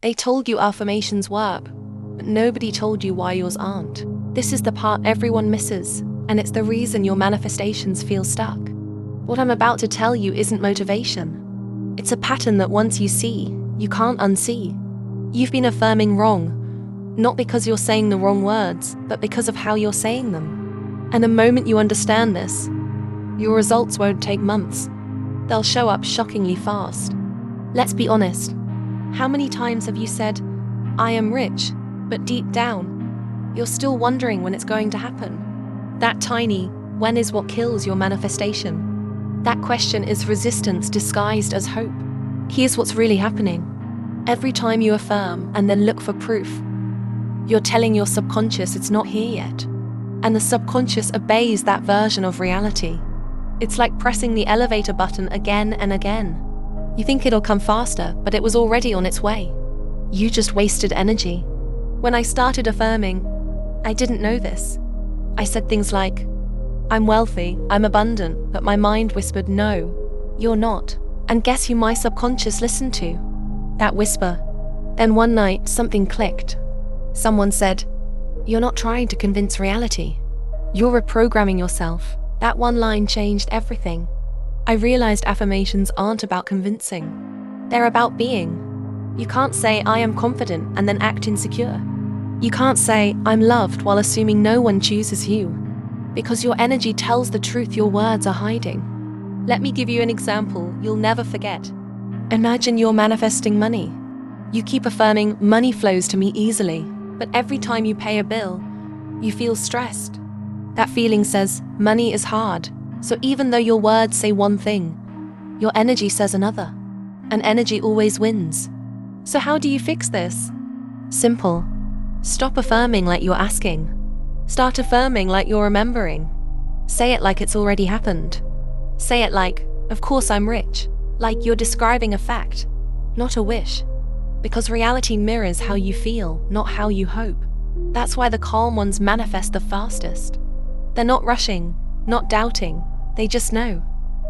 They told you affirmations work, but nobody told you why yours aren't. This is the part everyone misses, and it's the reason your manifestations feel stuck. What I'm about to tell you isn't motivation. It's a pattern that once you see, you can't unsee. You've been affirming wrong, not because you're saying the wrong words, but because of how you're saying them. And the moment you understand this, your results won't take months. They'll show up shockingly fast. Let's be honest. How many times have you said, "I am rich," but deep down, you're still wondering when it's going to happen? That tiny "when" is what kills your manifestation. That question is resistance disguised as hope. Here's what's really happening. Every time you affirm and then look for proof, you're telling your subconscious it's not here yet. And the subconscious obeys that version of reality. It's like pressing the elevator button again and again. You think it'll come faster, but it was already on its way. You just wasted energy. When I started affirming, I didn't know this. I said things like, "I'm wealthy, I'm abundant," but my mind whispered, "No, you're not." And guess who my subconscious listened to? That whisper. Then one night, something clicked. Someone said, "You're not trying to convince reality. You're reprogramming yourself." That one line changed everything. I realized affirmations aren't about convincing. They're about being. You can't say, "I am confident," and then act insecure. You can't say, "I'm loved," while assuming no one chooses you. Because your energy tells the truth your words are hiding. Let me give you an example you'll never forget. Imagine you're manifesting money. You keep affirming, "Money flows to me easily," but every time you pay a bill, you feel stressed. That feeling says, money is hard. So even though your words say one thing, your energy says another. And energy always wins. So how do you fix this? Simple. Stop affirming like you're asking. Start affirming like you're remembering. Say it like it's already happened. Say it like, "Of course I'm rich." Like you're describing a fact, not a wish. Because reality mirrors how you feel, not how you hope. That's why the calm ones manifest the fastest. They're not rushing, not doubting. They just know.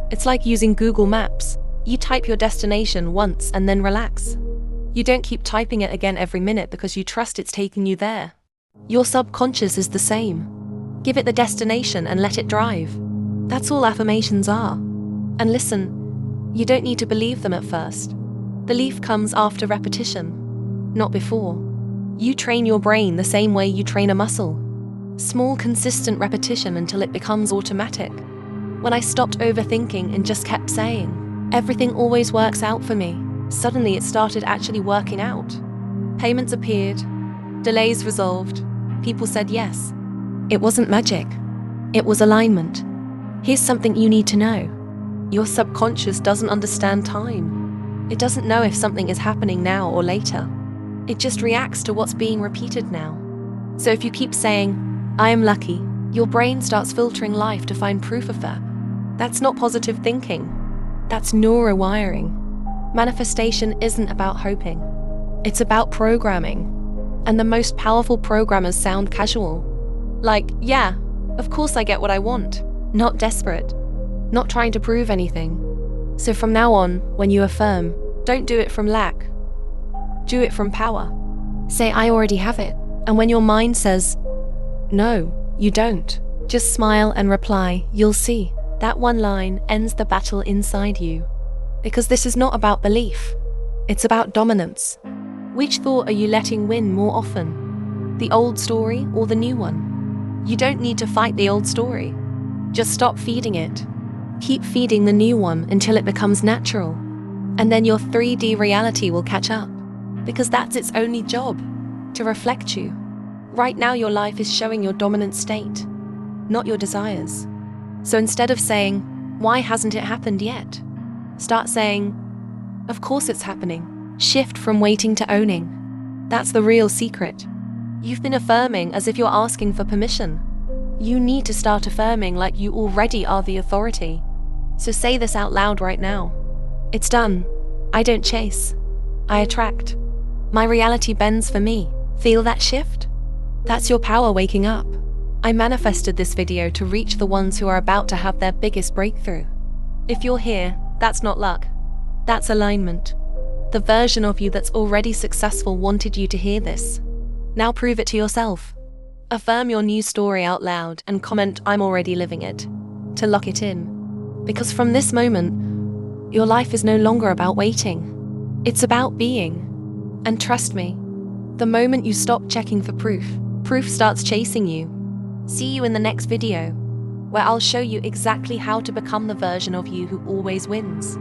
It's like using Google Maps. You type your destination once and then relax. You don't keep typing it again every minute because you trust it's taking you there. Your subconscious is the same. Give it the destination and let it drive. That's all affirmations are. And listen, you don't need to believe them at first. Belief comes after repetition, not before. You train your brain the same way you train a muscle. Small, consistent repetition until it becomes automatic. When I stopped overthinking and just kept saying, "Everything always works out for me," suddenly it started actually working out. Payments appeared, delays resolved, people said yes. It wasn't magic, it was alignment. Here's something you need to know. Your subconscious doesn't understand time. It doesn't know if something is happening now or later. It just reacts to what's being repeated now. So if you keep saying, "I am lucky," your brain starts filtering life to find proof of that. That's not positive thinking. That's neurowiring. Manifestation isn't about hoping. It's about programming. And the most powerful programmers sound casual. Like, "Yeah, of course I get what I want." Not desperate. Not trying to prove anything. So from now on, when you affirm, don't do it from lack. Do it from power. Say, "I already have it." And when your mind says, "No, you don't," just smile and reply, "You'll see." That one line ends the battle inside you. Because this is not about belief. It's about dominance. Which thought are you letting win more often? The old story or the new one? You don't need to fight the old story. Just stop feeding it. Keep feeding the new one until it becomes natural. And then your 3D reality will catch up. Because that's its only job, to reflect you. Right now your life is showing your dominant state, not your desires. So instead of saying, "Why hasn't it happened yet?" start saying, "Of course it's happening." Shift from waiting to owning. That's the real secret. You've been affirming as if you're asking for permission. You need to start affirming like you already are the authority. So say this out loud right now. It's done. I don't chase. I attract. My reality bends for me. Feel that shift? That's your power waking up. I manifested this video to reach the ones who are about to have their biggest breakthrough. If you're here, that's not luck. That's alignment. The version of you that's already successful wanted you to hear this. Now prove it to yourself. Affirm your new story out loud and comment, "I'm already living it," to lock it in. Because from this moment, your life is no longer about waiting. It's about being. And trust me, the moment you stop checking for proof, proof starts chasing you. See you in the next video, where I'll show you exactly how to become the version of you who always wins.